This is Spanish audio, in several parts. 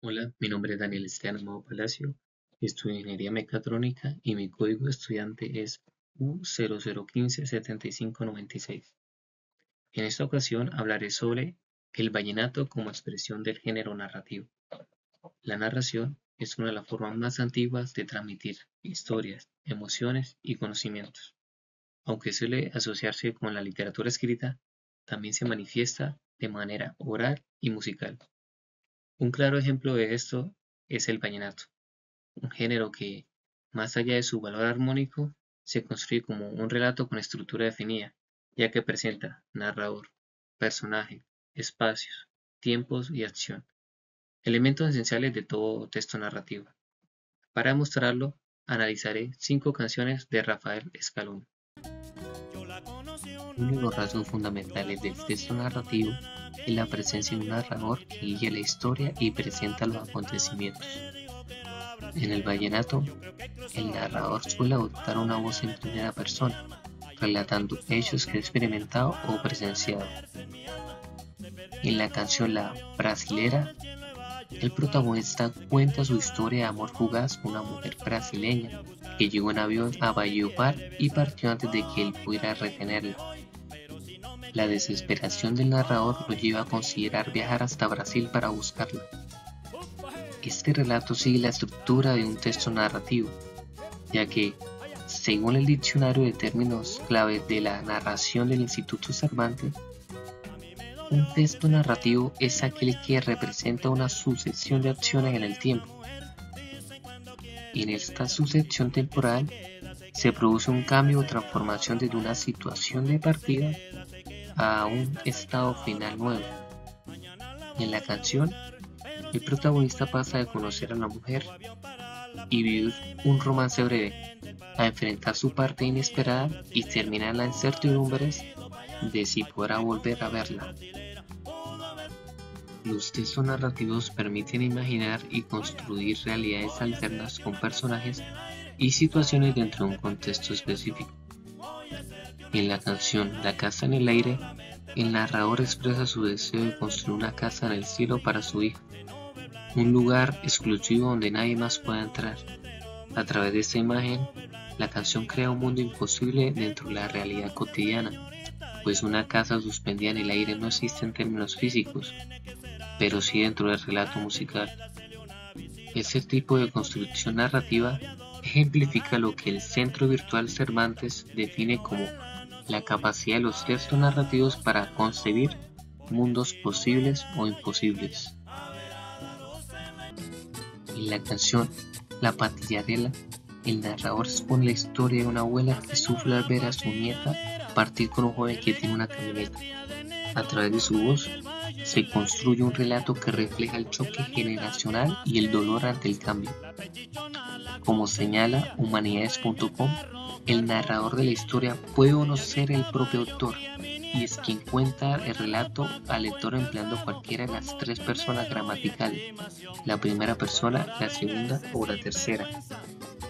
Hola, mi nombre es Daniel Esteban Amado Palacio, estudio Ingeniería Mecatrónica y mi código de estudiante es U00157596. En esta ocasión hablaré sobre el vallenato como expresión del género narrativo. La narración es una de las formas más antiguas de transmitir historias, emociones y conocimientos. Aunque suele asociarse con la literatura escrita, también se manifiesta de manera oral y musical. Un claro ejemplo de esto es el vallenato, un género que, más allá de su valor armónico, se construye como un relato con estructura definida, ya que presenta narrador, personaje, espacios, tiempos y acción, elementos esenciales de todo texto narrativo. Para demostrarlo, analizaré 5 canciones de Rafael Escalona. Uno de los rasgos fundamentales del texto narrativo es la presencia de un narrador que guía la historia y presenta los acontecimientos. En el vallenato, el narrador suele adoptar una voz en primera persona, relatando hechos que ha experimentado o presenciado. En la canción La Brasilera, el protagonista cuenta su historia de amor fugaz con una mujer brasileña que llegó en avión a Valledupar y partió antes de que él pudiera retenerla. La desesperación del narrador lo lleva a considerar viajar hasta Brasil para buscarla. Este relato sigue la estructura de un texto narrativo, ya que, según el diccionario de términos clave de la narración del Instituto Cervantes, un texto narrativo es aquel que representa una sucesión de acciones en el tiempo. En esta sucesión temporal se produce un cambio o transformación desde una situación de partida a un estado final nuevo. En la canción, el protagonista pasa de conocer a la mujer y vivir un romance breve, a enfrentar su parte inesperada y terminar en la incertidumbre de si podrá volver a verla. Los textos narrativos permiten imaginar y construir realidades alternas con personajes y situaciones dentro de un contexto específico. En la canción La casa en el aire, el narrador expresa su deseo de construir una casa en el cielo para su hijo, un lugar exclusivo donde nadie más pueda entrar. A través de esta imagen, la canción crea un mundo imposible dentro de la realidad cotidiana, pues una casa suspendida en el aire no existe en términos físicos, pero sí dentro del relato musical. Este tipo de construcción narrativa ejemplifica lo que el Centro Virtual Cervantes define como la capacidad de los textos narrativos para concebir mundos posibles o imposibles. En la canción La Patillarela, el narrador expone la historia de una abuela que sufre al ver a su nieta partir con un joven que tiene una camioneta. A través de su voz, se construye un relato que refleja el choque generacional y el dolor ante el cambio. Como señala humanidades.com, el narrador de la historia puede o no ser el propio autor, y es quien cuenta el relato al lector empleando cualquiera de las 3 personas gramaticales, la primera persona, la segunda o la tercera.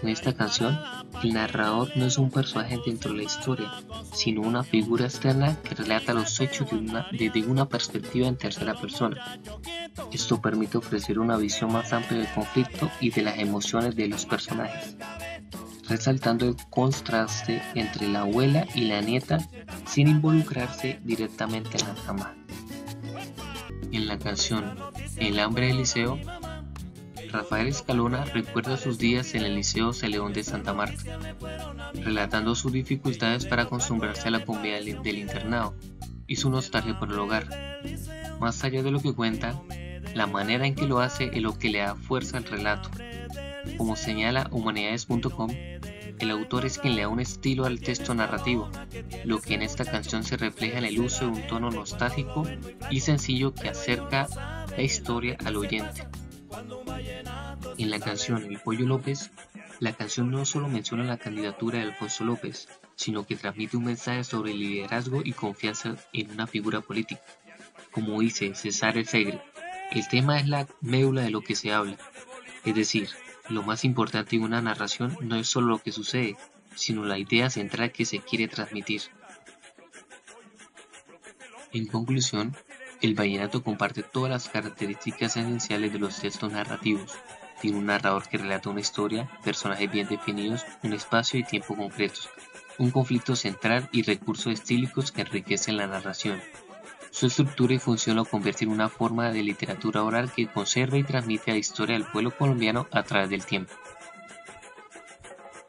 En esta canción, el narrador no es un personaje dentro de la historia, sino una figura externa que relata los hechos desde una perspectiva en tercera persona. Esto permite ofrecer una visión más amplia del conflicto y de las emociones de los personajes, resaltando el contraste entre la abuela y la nieta sin involucrarse directamente en la trama. En la canción El hambre del liceo, Rafael Escalona recuerda sus días en el Liceo Celeón de Santa Marta, relatando sus dificultades para acostumbrarse a la comida del internado y su nostalgia por el hogar. Más allá de lo que cuenta, la manera en que lo hace es lo que le da fuerza al relato. Como señala humanidades.com, el autor es quien le da un estilo al texto narrativo, lo que en esta canción se refleja en el uso de un tono nostálgico y sencillo que acerca la historia al oyente. En la canción El Pollo López, la canción no solo menciona la candidatura de Alfonso López, sino que transmite un mensaje sobre liderazgo y confianza en una figura política. Como dice César El Segre, el tema es la médula de lo que se habla, es decir, lo más importante en una narración no es solo lo que sucede, sino la idea central que se quiere transmitir. En conclusión, El vallenato comparte todas las características esenciales de los textos narrativos. Tiene un narrador que relata una historia, personajes bien definidos, un espacio y tiempo concretos, un conflicto central y recursos estílicos que enriquecen la narración. Su estructura y función lo convierte en una forma de literatura oral que conserva y transmite la historia del pueblo colombiano a través del tiempo.